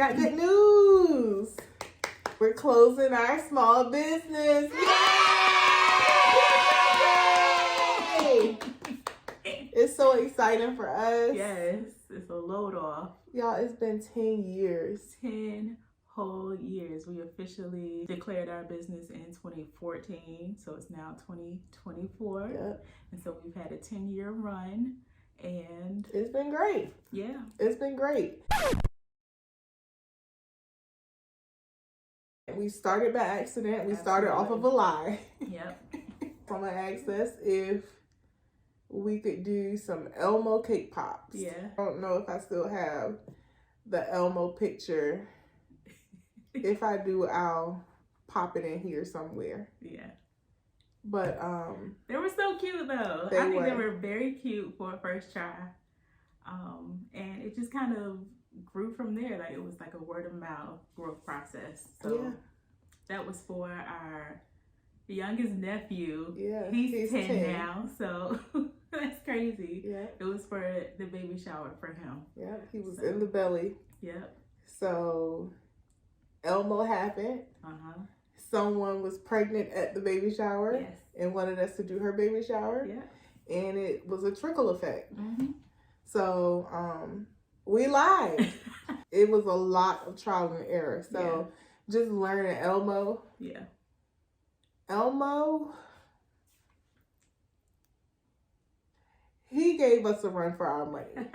got good news. We're closing our small business. Yay! It's so exciting for us. Yes, it's a load off. Y'all, it's been 10 years. 10 whole years. We officially declared our business in 2014, so it's now 2024. Yep. And so we've had a 10-year run, and it's been great. Yeah. It's been great. We started by accident. We started off of a lie. Yep. Someone asked us if we could do some Elmo cake pops. Yeah. I don't know if I still have the Elmo picture. If I do, I'll pop it in here somewhere. Yeah. But they were so cute though. I think they were very cute for a first try. And it just kind of grew from there. Like it was like a word of mouth growth process. So yeah. That was for our youngest nephew. Yeah. He's 10 now, so that's crazy. Yeah. It was for the baby shower for him. Yeah, he was in the belly. Yep. So Elmo happened. Someone was pregnant at the baby shower. Yes. And wanted us to do her baby shower. Yeah. And it was a trickle effect. So we lied. It was a lot of trial and error. So just learning Elmo. Yeah. Elmo, he gave us a run for our money.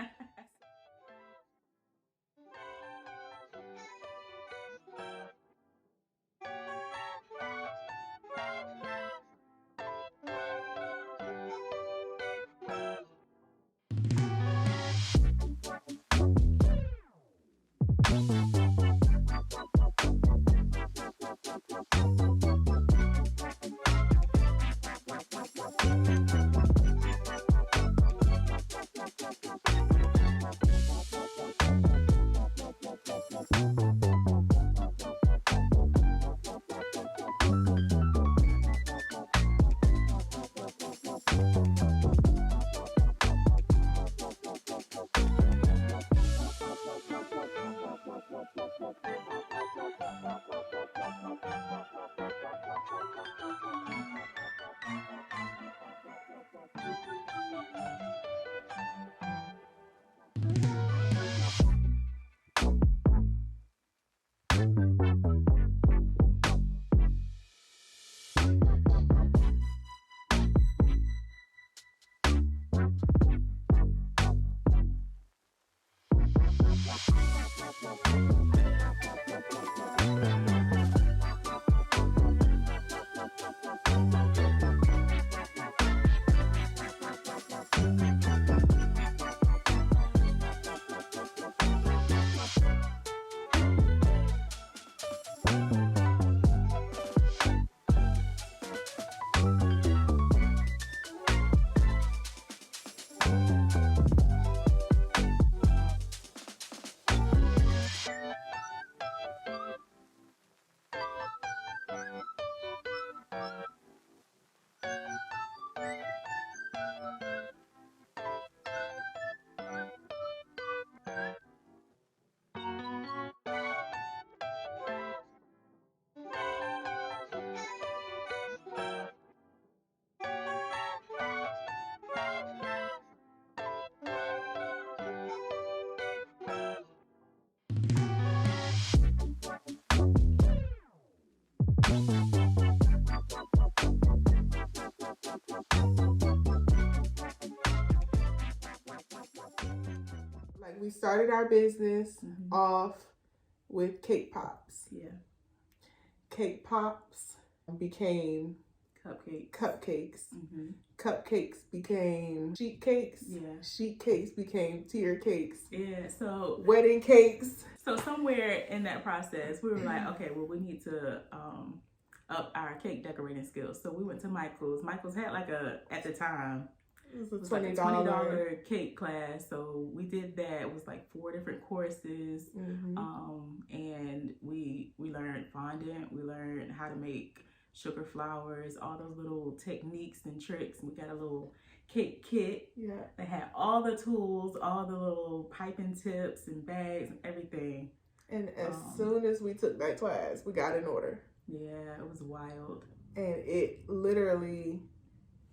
Like we started our business off with cake pops. Yeah. Cake pops became cupcakes. Cupcakes became sheet cakes. Yeah. Sheet cakes became tier cakes. Yeah. So wedding cakes. So somewhere in that process, we were like, okay, well, we need to up our cake decorating skills. So we went to Michael's. Michael's had like at the time, it was like a $20 cake class. So we did that. It was like 4 different courses. And we learned fondant. We learned how to make sugar flowers, all those little techniques and tricks. We got a little cake kit that had all the tools, all the little piping tips and bags and everything. And as soon as we took that class, we got an order. Yeah, it was wild. And it literally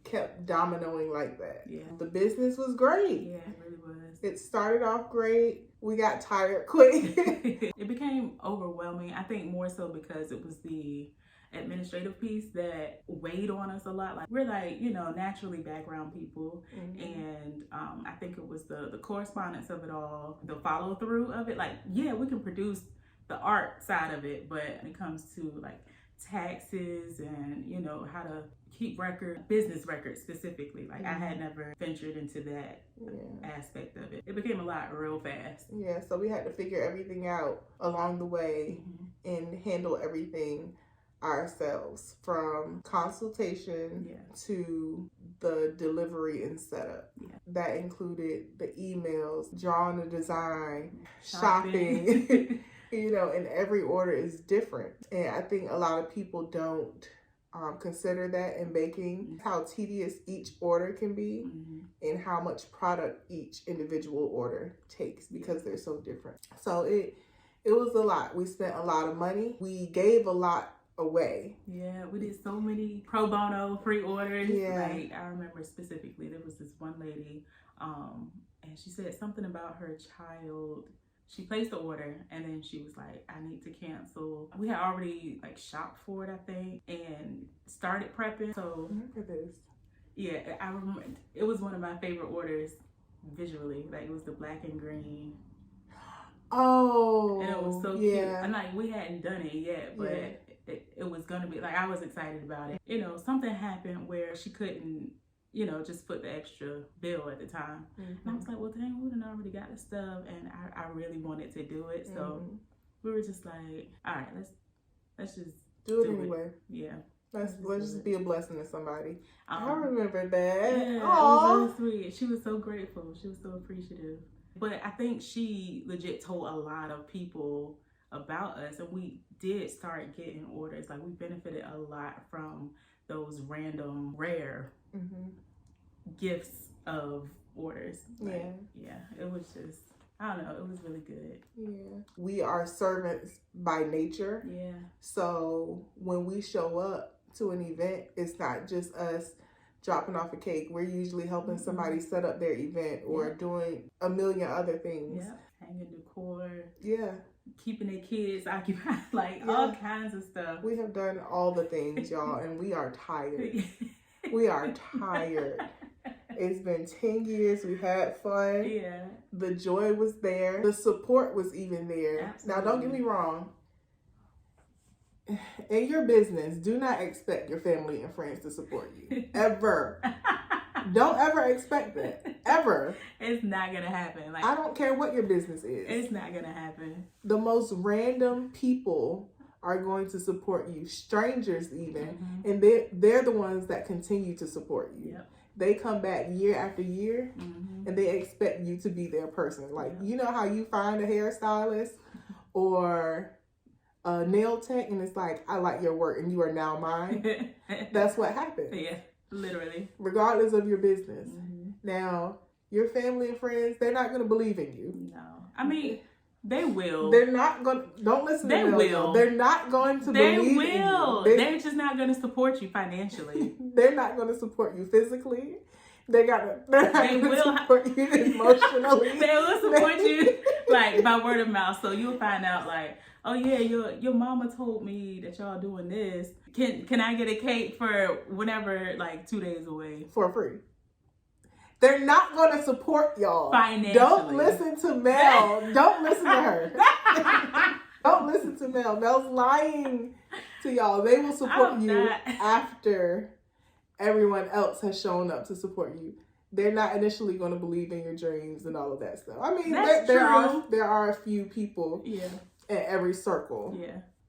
kept dominoing like that. Yeah. The business was great. Yeah, it really was. It started off great. We got tired quick. It became overwhelming. I think more so because it was the administrative piece that weighed on us a lot. Like, we're like, you know, naturally background people. And I think it was the correspondence of it all, the follow through of it. Like, yeah, we can produce the art side of it, but when it comes to like taxes and, you know, how to keep business records specifically, like I had never ventured into that aspect of it. It became a lot real fast. Yeah, so we had to figure everything out along the way and handle everything ourselves, from consultation to the delivery and setup. That included the emails, drawing the design, shopping. You know, and every order is different. And I think a lot of people don't consider that in baking, how tedious each order can be and how much product each individual order takes, because they're so different. So it was a lot. We spent a lot of money. We gave a lot away. Yeah, we did so many pro bono free orders. Yeah. Like, I remember specifically there was this one lady, and she said something about her child. She placed the order and then she was like, I need to cancel. We had already like shopped for it, I think, and started prepping. So yeah, I remember it was one of my favorite orders visually. Like, it was the black and green. Oh, and it was so cute. And like, we hadn't done it yet, but it was gonna be like, I was excited about it. You know, something happened where she couldn't, you know, just put the extra bill at the time. And I was like, well, dang, we done already got the stuff, and I really wanted to do it. So we were just like, all right, let's just do it anyway. Yeah. Let's just be a blessing to somebody. I remember that. Yeah, it was really sweet. She was so grateful. She was so appreciative. But I think she legit told a lot of people about us, and we did start getting orders. Like, we benefited a lot from those random, rare gifts of orders. Like, yeah, it was just, I don't know, it was really good. Yeah. We are servants by nature. Yeah. So when we show up to an event, it's not just us dropping off a cake. We're usually helping somebody set up their event or doing a million other things. Yeah. Hanging decor. Yeah. Keeping their kids occupied, like all kinds of stuff. We have done all the things, y'all, and we are tired. We are tired. It's been 10 years. We had fun. Yeah. The joy was there. The support was even there. Absolutely. Now, don't get me wrong. In your business, do not expect your family and friends to support you. Ever. Don't ever expect that. Ever. It's not going to happen. Like, I don't care what your business is. It's not going to happen. The most random people are going to support you. Strangers even. And they're the ones that continue to support you. Yep. They come back year after year and they expect you to be their person. Like, you know how you find a hairstylist or a nail tech and it's like, I like your work and you are now mine. That's what happens. Yeah, literally. Regardless of your business. Now, your family and friends, they're not going to believe in you. No. I mean, they will. They're not going to, don't listen to them. They will. They're not going to believe in you. They're just not going to support you financially. They're not going to support you physically. They're not going to support you emotionally. They will support you like by word of mouth. So you'll find out like, oh yeah, your mama told me that y'all doing this. Can I get a cake for whenever, like 2 days away? For free. They're not going to support y'all. Financially. Don't listen to Mel. Don't listen to her. Don't listen to Mel. Mel's lying to y'all. They will support you after everyone else has shown up to support you. They're not initially going to believe in your dreams and all of that stuff. I mean, there are a few people in every circle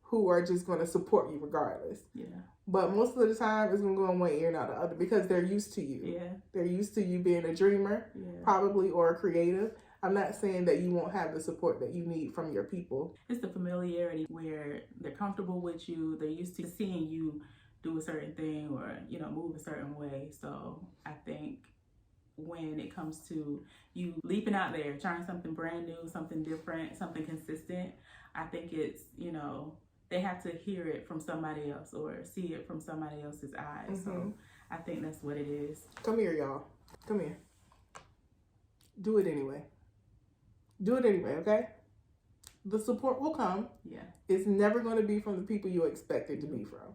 who are just going to support you regardless. Yeah. But most of the time, it's going to go in one ear and not the other because they're used to you. Yeah. They're used to you being a dreamer, probably, or a creative. I'm not saying that you won't have the support that you need from your people. It's the familiarity where they're comfortable with you. They're used to seeing you do a certain thing or, you know, move a certain way. So I think when it comes to you leaping out there, trying something brand new, something different, something consistent, I think it's, they have to hear it from somebody else or see it from somebody else's eyes. So I think that's what it is. Come here, y'all. Come here. Do it anyway. Do it anyway, okay? The support will come. Yeah. It's never going to be from the people you expect it to be from.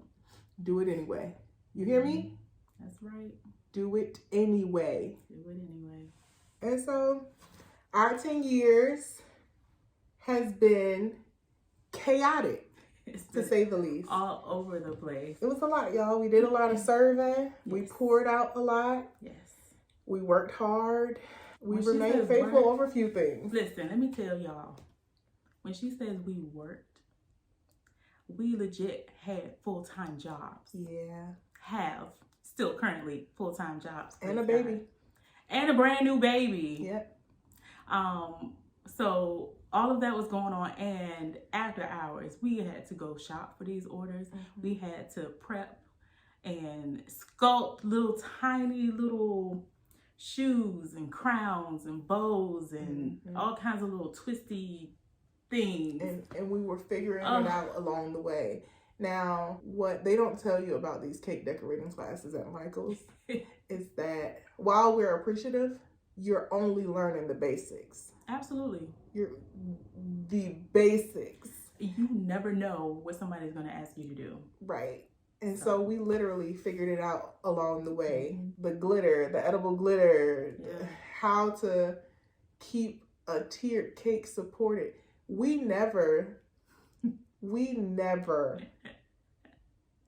Do it anyway. You hear me? That's right. Do it anyway. Do it anyway. And so our 10 years has been chaotic, to say the least. All over the place. It was a lot, y'all. We did a lot of surveying. Yes. We poured out a lot. Yes. We worked hard. We remained faithful over a few things. Listen, let me tell y'all. When she says we worked, we legit had full-time jobs. Yeah. Have still currently full-time jobs. And a baby. And a brand new baby. Yep. So all of that was going on, and after hours, we had to go shop for these orders. We had to prep and sculpt tiny little shoes and crowns and bows and all kinds of little twisty things. And we were figuring it out along the way. Now, what they don't tell you about these cake decorating classes at Michael's is that while we're appreciative, you're only learning the basics. Absolutely. The basics. You never know what somebody's going to ask you to do. Right. And so we literally figured it out along the way. The glitter, the edible glitter, how to keep a tiered cake supported. We never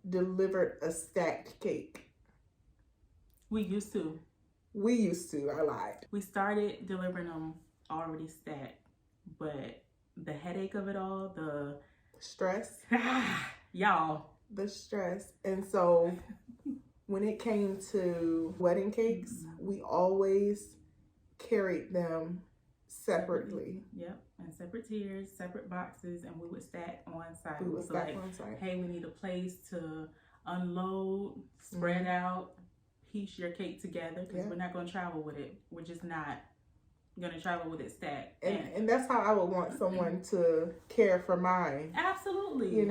delivered a stacked cake. We used to. I lied. We started delivering them already stacked, but the headache of it all, the stress. Y'all. The stress. And so when it came to wedding cakes, we always carried them separately. Yep. And separate tiers, separate boxes, and we would stack on site. We would stack on site. Hey, we need a place to unload, spread out, piece your cake together, because we're not going to travel with it. We're just not going to travel with it stacked. And that's how I would want someone to care for mine. Absolutely.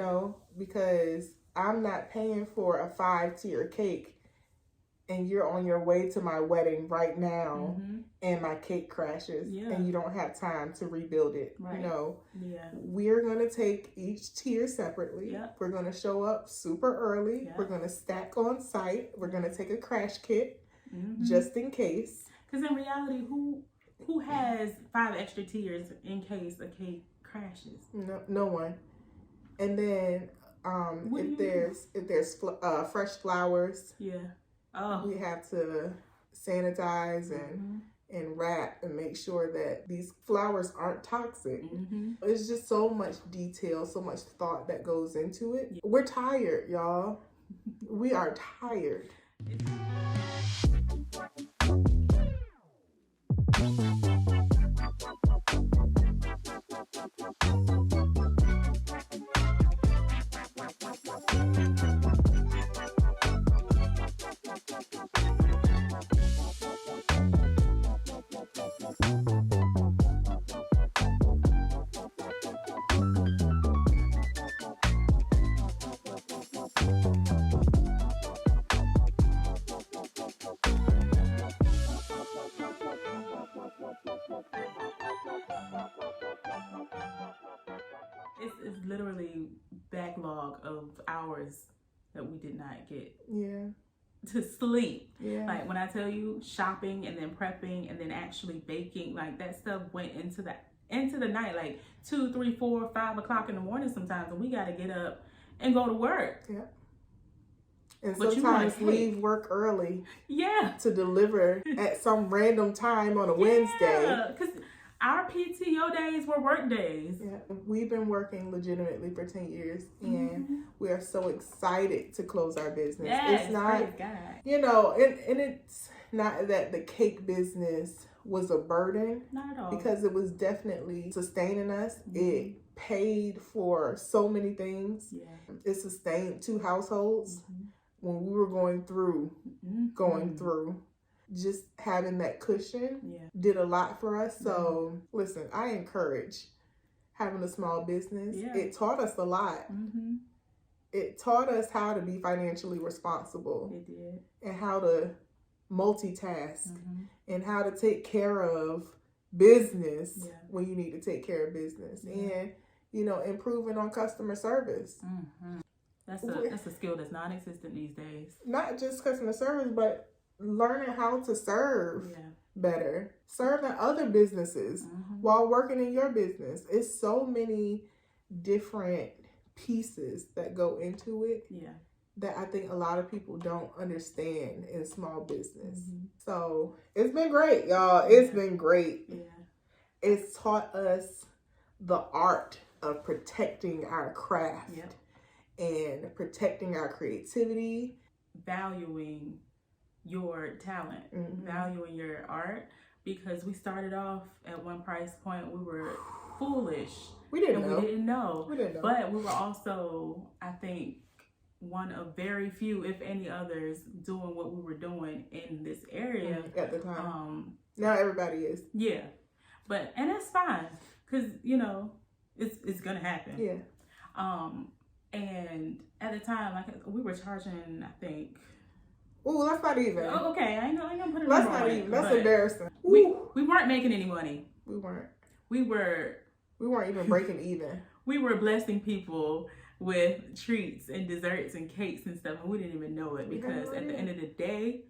Because I'm not paying for a 5-tier cake and you're on your way to my wedding right now and my cake crashes and you don't have time to rebuild it. Right. We're going to take each tier separately. We're going to show up super early. We're going to stack on site. We're going to take a crash kit just in case. Because in reality, who has 5 extra tiers in case a cake crashes? No one. And then if there's fresh flowers, we have to sanitize and wrap and make sure that these flowers aren't toxic. It's just so much detail, so much thought that goes into it. We're tired, y'all. We are tired. It's literally backlog of hours that we did not get to sleep. Like when I tell you shopping and then prepping and then actually baking, like that stuff went into the night, like 2, 3, 4, 5 o'clock in the morning sometimes, and we got to get up and go to work. And but sometimes leave work early to deliver at some random time on a Wednesday. Because our PTO days were work days. We've been working legitimately for 10 years and we are so excited to close our business. It's not, and it's not that the cake business was a burden. Not at all. Because it was definitely sustaining us. It paid for so many things. It sustained 2 households when we were going through. Just having that cushion did a lot for us. So listen, I encourage having a small business, Yeah. it taught us a lot. It taught us how to be financially responsible. It did. And how to multitask and how to take care of business when you need to take care of business. And, you know, improving on customer service. That's a skill that's non-existent these days. Not just customer service, but learning how to serve better. Serving other businesses while working in your business. It's so many different pieces that go into it that I think a lot of people don't understand in small business. So it's been great, y'all. It's been great. It's taught us the art of protecting our craft and protecting our creativity. Valuing your talent, valuing your art, because we started off at one price point. We were foolish. We didn't know. But we were also, I think, one of very few, if any others, doing what we were doing in this area at the time. Now everybody is. Yeah, and that's fine, because you know it's gonna happen. And at the time, like, we were charging, I think. Oh, that's not even. Oh, okay, I ain't gonna put it. That's not even. That's embarrassing. We weren't making any money. We weren't. We weren't even breaking even. We were blessing people with treats and desserts and cakes and stuff, and we didn't even know it, because at the end of the day,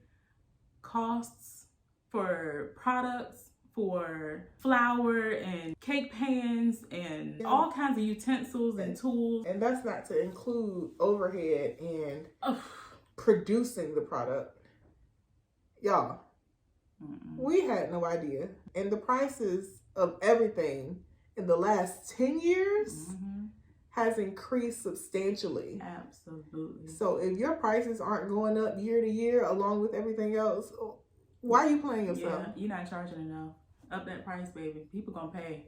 costs for products, for flour and cake pans and all kinds of utensils and tools. And that's not to include overhead and producing the product. Y'all, we had no idea. And the prices of everything in the last 10 years has increased substantially. Absolutely. So if your prices aren't going up year to year along with everything else, why are you playing yourself? Yeah, you're not charging enough. Up that price, baby. People gonna pay.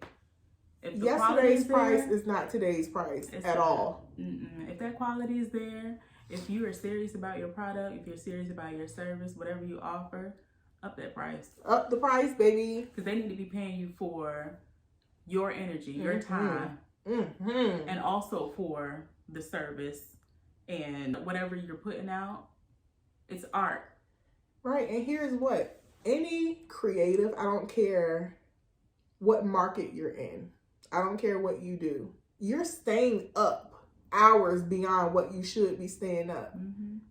If yesterday's price is not today's price at all. If that quality is there, if you are serious about your product, if you're serious about your service, whatever you offer, up that price. Up the price, baby. Because they need to be paying you for your energy, your time, and also for the service and whatever you're putting out. It's art. Right, and here's what. Any creative, I don't care what market you're in. I don't care what you do. You're staying up hours beyond what you should be staying up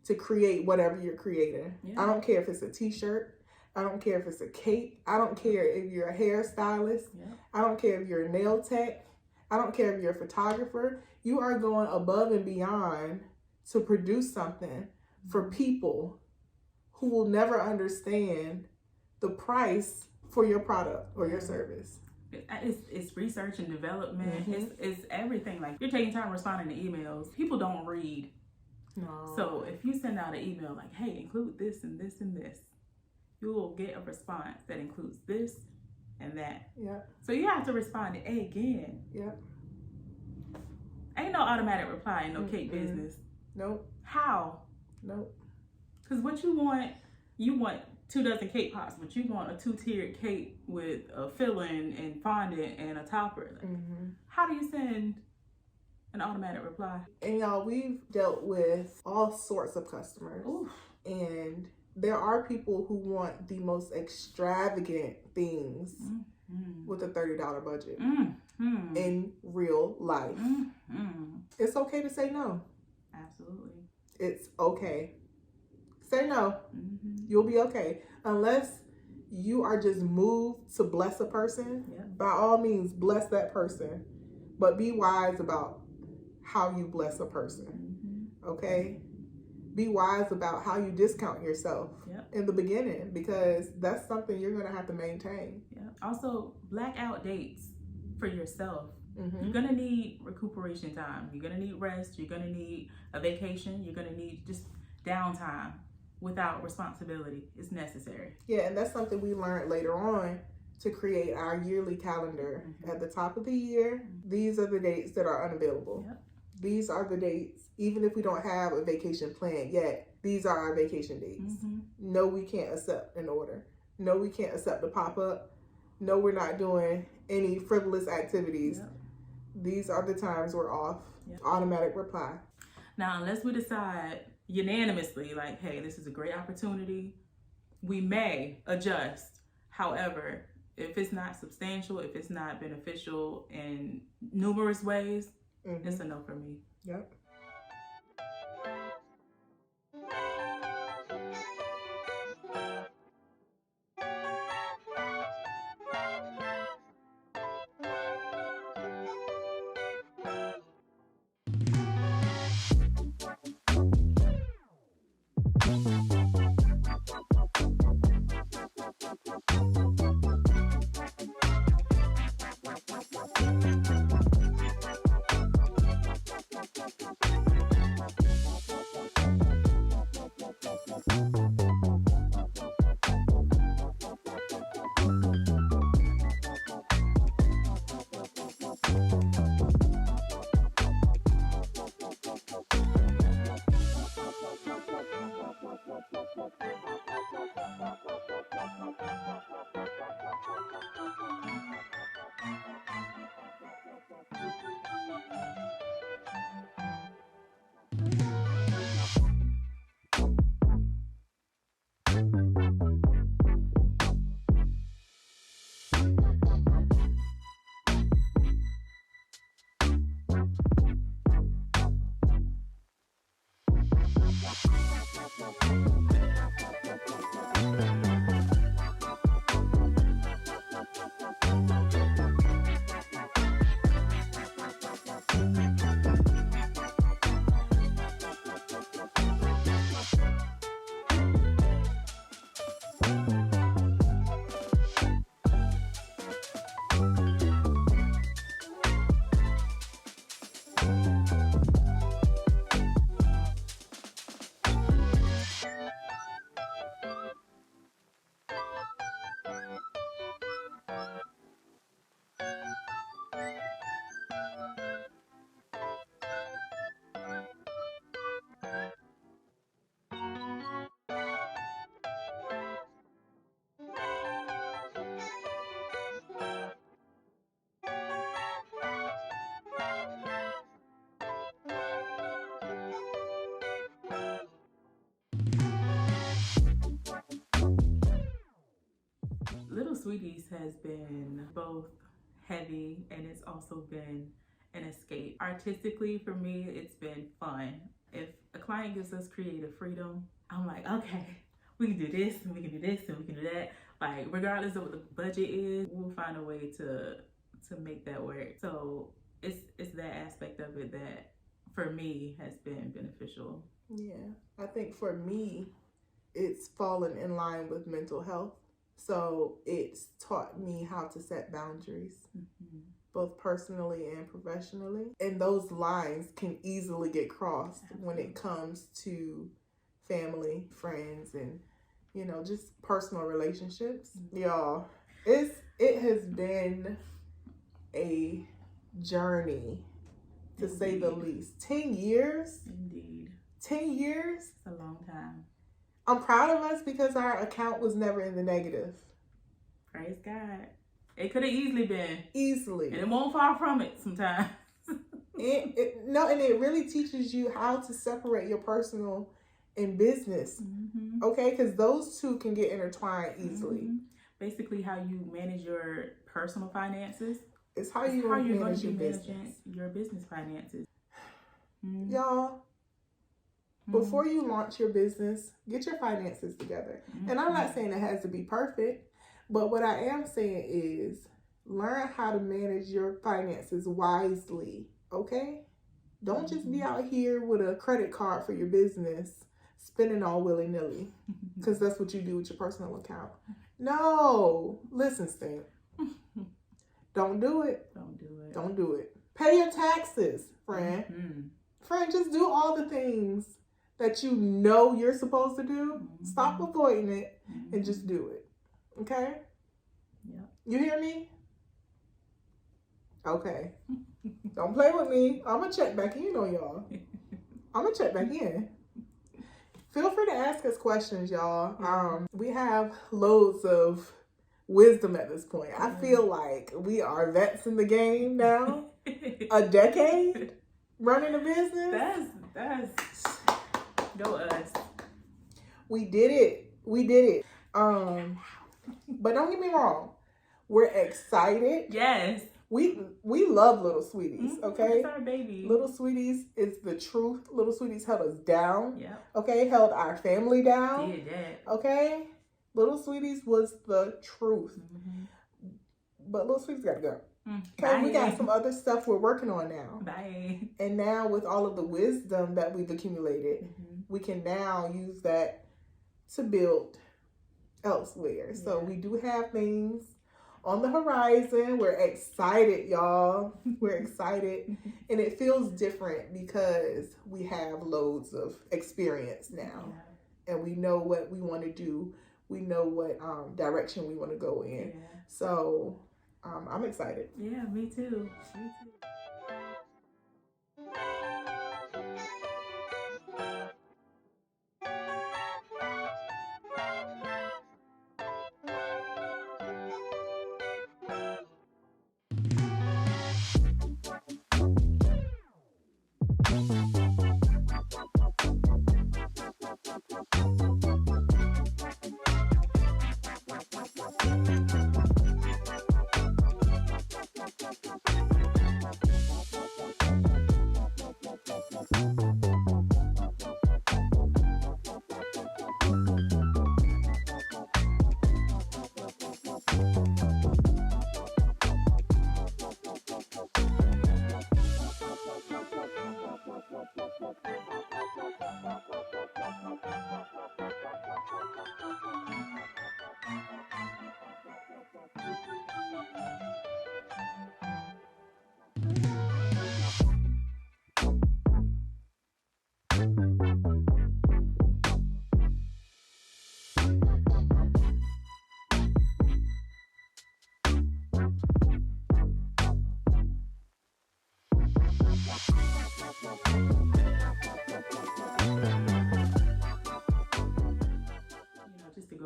to create whatever you're creating. I don't care if it's a t-shirt. I don't care if it's a cake. I don't care if you're a hairstylist. I don't care if you're a nail tech. I don't care if you're a photographer. You are going above and beyond to produce something for people who will never understand the price for your product or your service. It's research and development. It's everything. Like, you're taking time responding to emails. People don't read. No. So if you send out an email like, hey, include this and this and this, you will get a response that includes this and that. So you have to respond to again. Ain't no automatic reply in no cake business. Nope. How? Nope. Because what you want 2 dozen cake pops, but you want a 2-tiered cake with a filling and fondant and a topper. Like, how do you send an automatic reply? And y'all, we've dealt with all sorts of customers. And there are people who want the most extravagant things with a $30 budget in real life. It's okay to say no. Absolutely. It's okay. Say no. You'll be okay. Unless you are just moved to bless a person, by all means, bless that person. But be wise about how you bless a person. Okay? Be wise about how you discount yourself in the beginning, because that's something you're going to have to maintain. Also, black out dates for yourself. You're going to need recuperation time. You're going to need rest. You're going to need a vacation. You're going to need just downtime without responsibility. It's necessary. Yeah, and that's something we learned later on to create our yearly calendar. At the top of the year, these are the dates that are unavailable. These are the dates, even if we don't have a vacation plan yet, these are our vacation dates. No, we can't accept an order. No, we can't accept a pop-up. No, we're not doing any frivolous activities. these are the times we're off. Yep. Automatic reply. Now, unless we decide unanimously, like, hey, this is a great opportunity, we may adjust. However, if it's not substantial, if it's not beneficial in numerous ways, it's a no for me. Yep. Little Sweeties has been both heavy and it's also been an escape. Artistically, for me, it's been fun. If a client gives us creative freedom, I'm like, okay, we can do this and we can do this and we can do that. Like, regardless of what the budget is, we'll find a way to make that work. So it's that aspect of it that for me has been beneficial. Yeah, I think for me, it's fallen in line with mental health. So it's taught me how to set boundaries, both personally and professionally. And those lines can easily get crossed when it comes to family, friends, and, you know, just personal relationships. Y'all, it has been a journey, to say the least. 10 years? Indeed. 10 years? It's a long time. I'm proud of us because our account was never in the negative. Praise God. It could have easily been. Easily. And it won't far from it sometimes. And it really teaches you how to separate your personal and business. Okay? Because those two can get intertwined easily. Basically, how you manage your personal finances. It's how you're going to manage your business finances. Y'all, before you launch your business, get your finances together. And I'm not saying it has to be perfect, but what I am saying is learn how to manage your finances wisely, okay? Don't just be out here with a credit card for your business, spending all willy-nilly, because that's what you do with your personal account. No, listen, Stink. Don't do it. Don't do it. Don't do it. Pay your taxes, friend. Friend, just do all the things that you know you're supposed to do. Stop avoiding it and just do it. Okay? Yeah. You hear me? Okay. Don't play with me. I'm going to check back in on y'all. I'm going to check back in. Feel free to ask us questions, y'all. We have loads of wisdom at this point. I feel like we are vets in the game now. A decade running a business? That's go us. We did it. But don't get me wrong. We're excited. Yes. We love Little Sweeties, okay? It's our baby. Little Sweeties is the truth. Little Sweeties held us down. Yeah. Okay, held our family down. Did that. Okay? Little Sweeties was the truth. But Little Sweeties gotta go. Okay, we got some other stuff we're working on now. Bye. And now with all of the wisdom that we've accumulated, we can now use that to build elsewhere. Yeah. So we do have things on the horizon. We're excited, y'all. We're excited. And it feels different because we have loads of experience now. Yeah. And we know what we want to do. We know what direction we want to go in. Yeah. So I'm excited. Yeah, me too. Me too.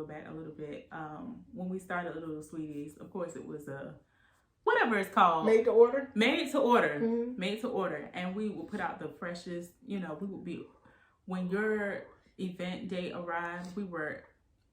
Back a little bit. When we started Little Sweeties, of course it was whatever it's called. Made to order. Made to order. Mm-hmm. Made to order. And we would put out the freshest, we would be, when your event day arrived, we were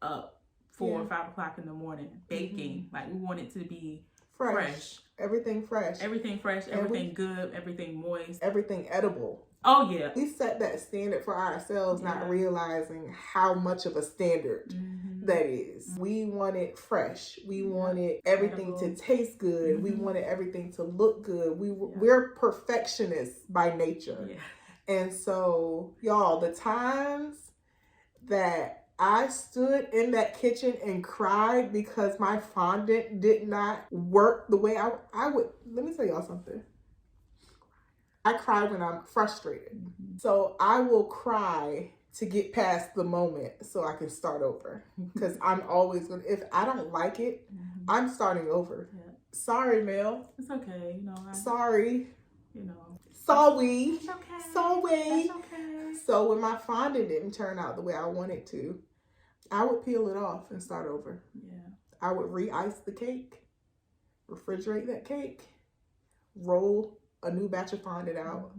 up 4 or 5 o'clock in the morning baking. Like we wanted to be fresh. Everything fresh. Everything fresh. Everything good. Everything moist. Everything edible. Oh, yeah. We set that standard for ourselves, not realizing how much of a standard that is. We wanted fresh. We wanted everything to taste good. We wanted everything to look good. We're perfectionists by nature. Yeah. And so, y'all, the times that I stood in that kitchen and cried because my fondant did not work the way I would. Let me tell y'all something. I cry when I'm frustrated. So I will cry to get past the moment so I can start over. Because I'm always going to, if I don't like it, I'm starting over. Yeah. Sorry, Mel. It's okay. Sorry. Sorry. It's okay. Sorry. That's okay. So when my fondant didn't turn out the way I wanted to, I would peel it off and start over. Yeah. I would re-ice the cake, refrigerate that cake, roll a new batch of fondant out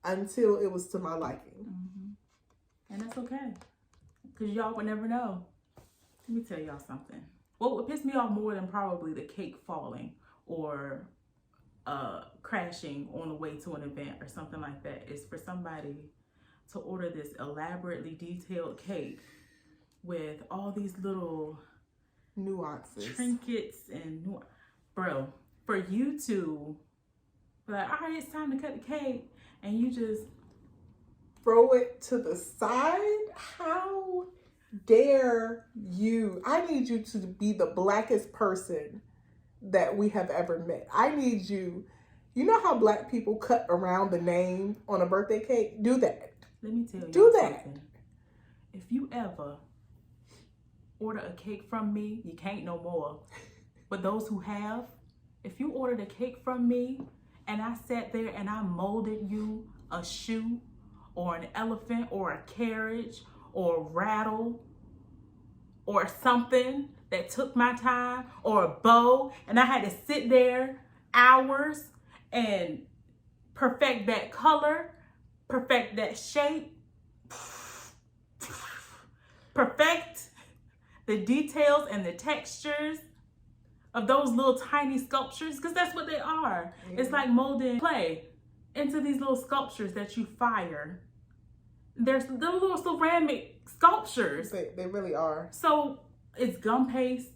until it was to my liking. And that's okay. Because y'all would never know. Let me tell y'all something. What would piss me off more than probably the cake falling or crashing on the way to an event or something like that is for somebody to order this elaborately detailed cake with all these little nuances, trinkets, and bro, for you to like, all right, it's time to cut the cake, and you just throw it to the side? How dare you? I need you to be the blackest person that we have ever met. I need you. You know how black people cut around the name on a birthday cake? Do that. Let me tell you. Do that. Something. If you ever order a cake from me, you can't no more. But those who have, if you ordered a cake from me, and I sat there and I molded you a shoe or an elephant or a carriage or a rattle or something that took my time or a bow, and I had to sit there hours and perfect that color, perfect that shape, perfect the details and the textures of those little tiny sculptures, because that's what they are. Yeah. It's like molding clay into these little sculptures that you fire. There's the little ceramic sculptures. They really are. So it's gum paste,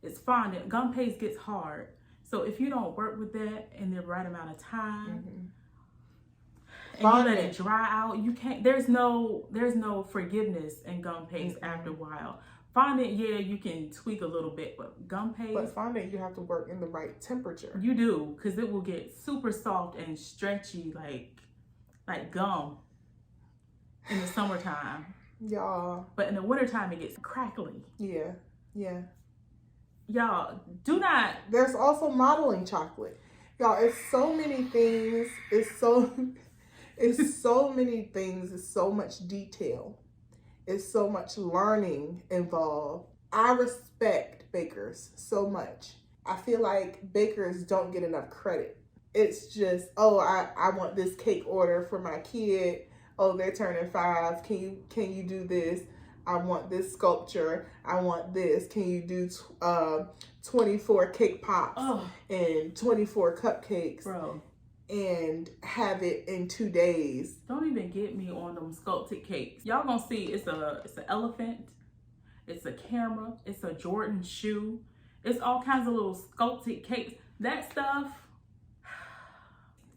it's fondant. Gum paste gets hard. So if you don't work with that in the right amount of time, and you let it dry out, you can't. There's no forgiveness in gum paste after a while. Fondant, yeah, you can tweak a little bit, but gum paste. But fondant, you have to work in the right temperature. You do, because it will get super soft and stretchy, like gum in the summertime. Y'all. But in the wintertime, it gets crackly. Yeah, yeah. Y'all, do not. There's also modeling chocolate. Y'all, it's so many things. It's so many things. It's so much detail. It's so much learning involved. I respect bakers so much. I feel like bakers don't get enough credit. It's just, oh, I want this cake order for my kid. Oh, they're turning 5. Can you do this? I want this sculpture. I want this. Can you do 24 cake pops and 24 cupcakes? Bro. And have it in 2 days. Don't even get me on them sculpted cakes. Y'all gonna see it's an elephant, it's a camera, it's a Jordan shoe, it's all kinds of little sculpted cakes. That stuff,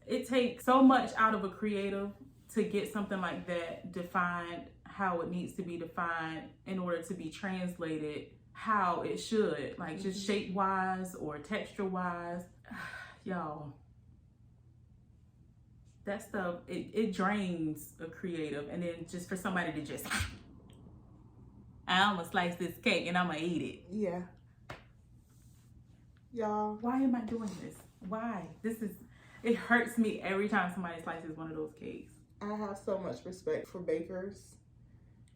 it takes so much out of a creative to get something like that defined how it needs to be defined in order to be translated how it should, like just shape wise or texture wise. Y'all, that stuff, it drains a creative. And then just for somebody to just, I'm gonna slice this cake and I'm gonna eat it. Yeah. Y'all. Why am I doing this? Why? It hurts me every time somebody slices one of those cakes. I have so much respect for bakers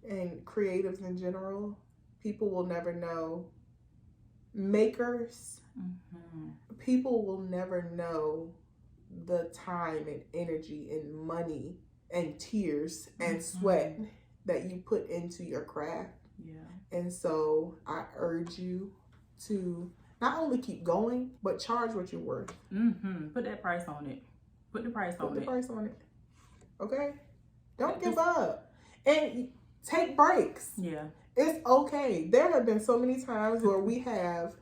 and creatives in general. People will never know. Makers, people will never know the time and energy and money and tears and sweat that you put into your craft. Yeah. And so I urge you to not only keep going, but charge what you're worth. Put that price on it. Put the price on it. Put the price on it. Okay? Don't give up. And take breaks. Yeah. It's okay. There have been so many times where we have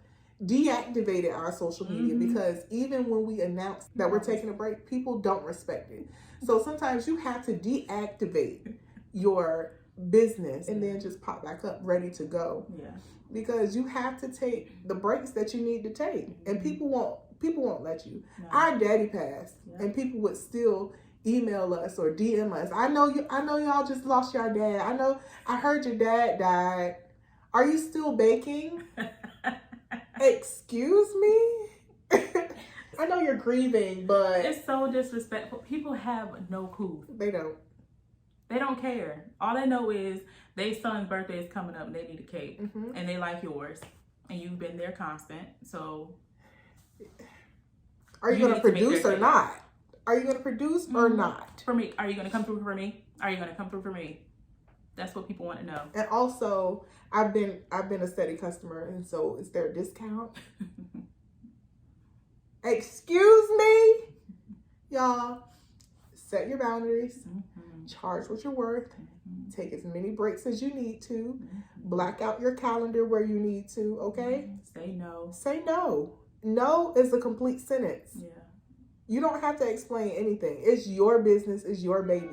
deactivated our social media because even when we announce that we're taking a break, people don't respect it. So sometimes you have to deactivate your business and then just pop back up ready to go. Yeah. Because you have to take the breaks that you need to take. And people won't let you. No. Our daddy passed and people would still email us or DM us. I know y'all just lost your dad. I heard your dad died. Are you still baking? Excuse me? I know you're grieving, but it's so disrespectful. People have no clue. They don't. They don't care. All they know is their son's birthday is coming up and they need a cake. And they like yours. And you've been there constant. So are you going to produce or not? Are you going to produce or not? For me, are you going to come through for me? Are you going to come through for me? That's what people want to know. And also, I've been a steady customer, and so is there a discount? Excuse me? Y'all, set your boundaries. Charge what you're worth. Take as many breaks as you need to. Black out your calendar where you need to, okay? Say no. Say no. No is a complete sentence. Yeah. You don't have to explain anything. It's your business. It's your baby.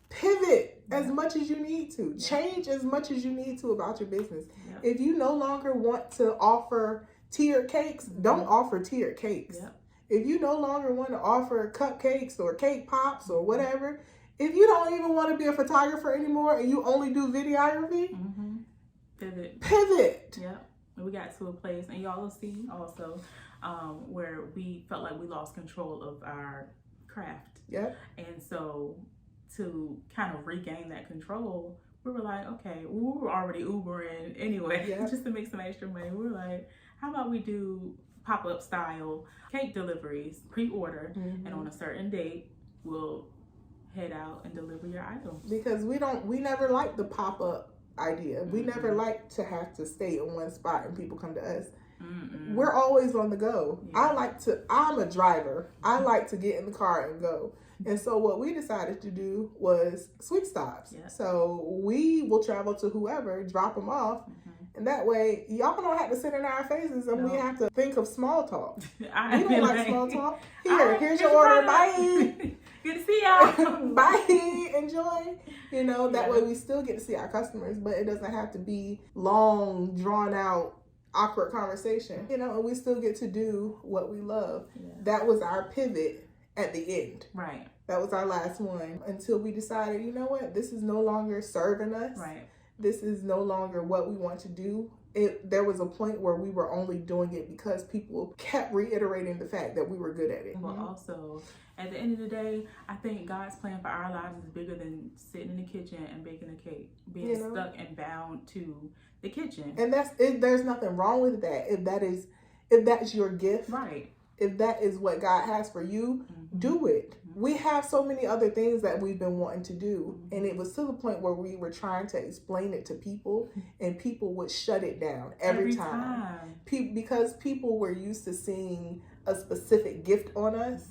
Pivot as much as you need to. Change as much as you need to about your business. Yep. If you no longer want to offer tiered cakes, don't offer tiered cakes. Yep. If you no longer want to offer cupcakes or cake pops or whatever, if you don't even want to be a photographer anymore and you only do videography, pivot. Yep. We got to a place, and y'all will see also, where we felt like we lost control of our craft. Yep. And so to kind of regain that control, we were like, okay, we were already Ubering anyway, just to make some extra money. We were like, how about we do pop-up style cake deliveries, pre-order, and on a certain date, we'll head out and deliver your items. Because we never liked the pop-up idea. We never like to have to stay in one spot and people come to us. We're always on the go. I'm a driver. I like to get in the car and go. And so what we decided to do was sweet stops. So we will travel to whoever, drop them off, and that way y'all don't have to sit in our faces and we have to think of small talk. We don't like small talk. Here's your order. Bye. Good to see y'all. Bye. Enjoy. That way we still get to see our customers, but it doesn't have to be long, drawn out, awkward conversation. And we still get to do what we love. That was our pivot at the end. Right. That was our last one until we decided, you know what, this is no longer serving us. Right. This is no longer what we want to do. There was a point where we were only doing it because people kept reiterating the fact that we were good at it. But also, at the end of the day, I think God's plan for our lives is bigger than sitting in the kitchen and baking a cake, being stuck and bound to the kitchen. And there's nothing wrong with that. If that's your gift, right? If that is what God has for you, do it. We have so many other things that we've been wanting to do. And it was to the point where we were trying to explain it to people and people would shut it down every time. Because people were used to seeing a specific gift on us,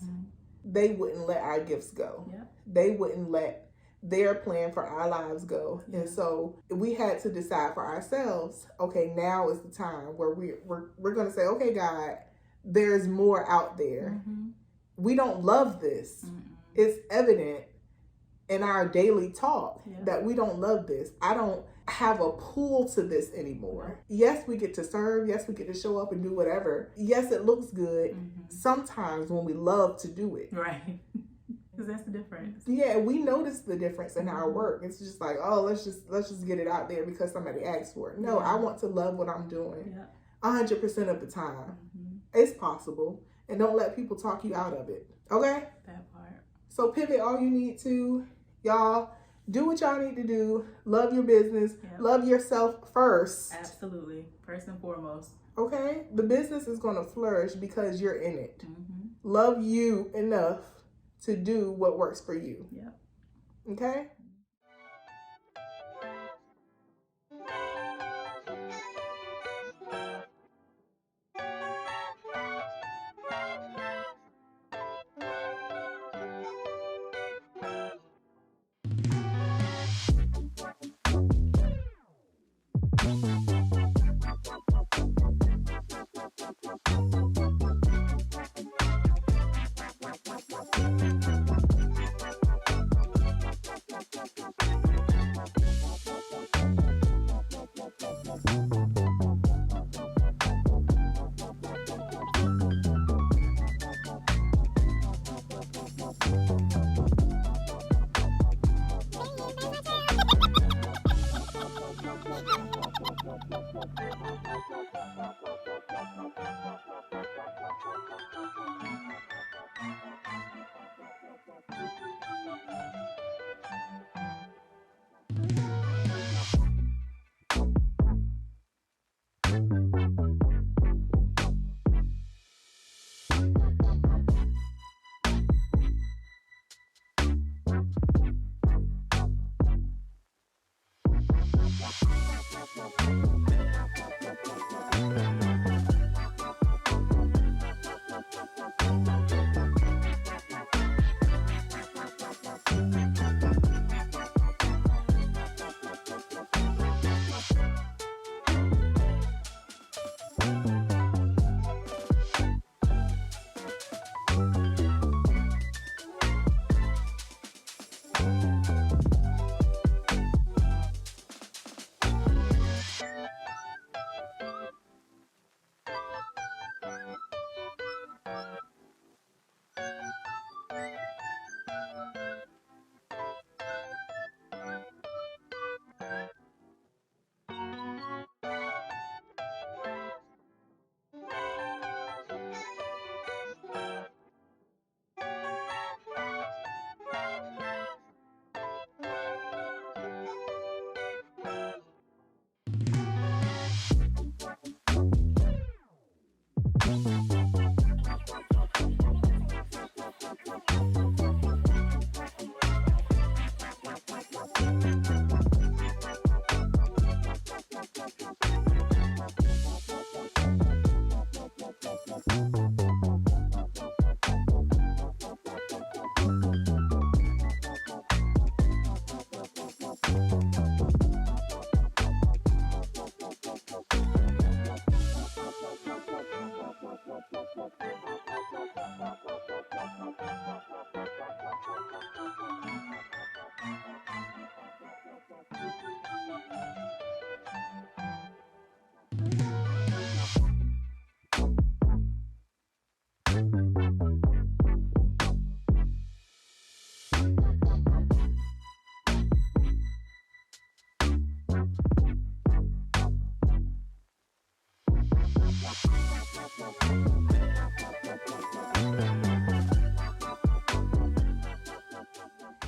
they wouldn't let our gifts go. They wouldn't let their plan for our lives go. And so we had to decide for ourselves, okay, now is the time where we're going to say, okay, God, there's more out there. We don't love this. It's evident in our daily talk that we don't love this. I don't have a pull to this anymore. Yes, we get to serve. Yes, we get to show up and do whatever. Yes, it looks good sometimes when we love to do it. Right. Because that's the difference. Yeah, we notice the difference in our work. It's just like, oh, let's just get it out there because somebody asked for it. No, I want to love what I'm doing 100% of the time. It's possible. And don't let people talk you out of it. Okay? That part. So pivot all you need to. Y'all, do what y'all need to do. Love your business. Love yourself first. Absolutely. First and foremost. Okay? The business is going to flourish because you're in it. Love you enough to do what works for you. Okay?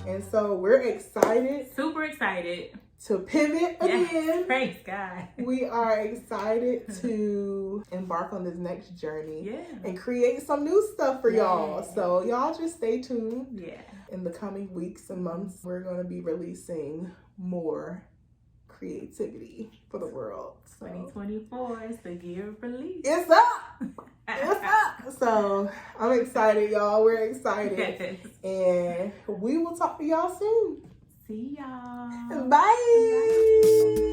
And so we're excited. Super excited. To pivot again. Yes, praise God. We are excited to embark on this next journey. Yeah. And create some new stuff for y'all. So y'all just stay tuned. Yeah. In the coming weeks and months, we're going to be releasing more creativity for the world. So 2024 is the year of release. It's up. It's up. So I'm excited, y'all. We're excited. Yes. And we will talk to y'all soon. See y'all. Bye. Bye.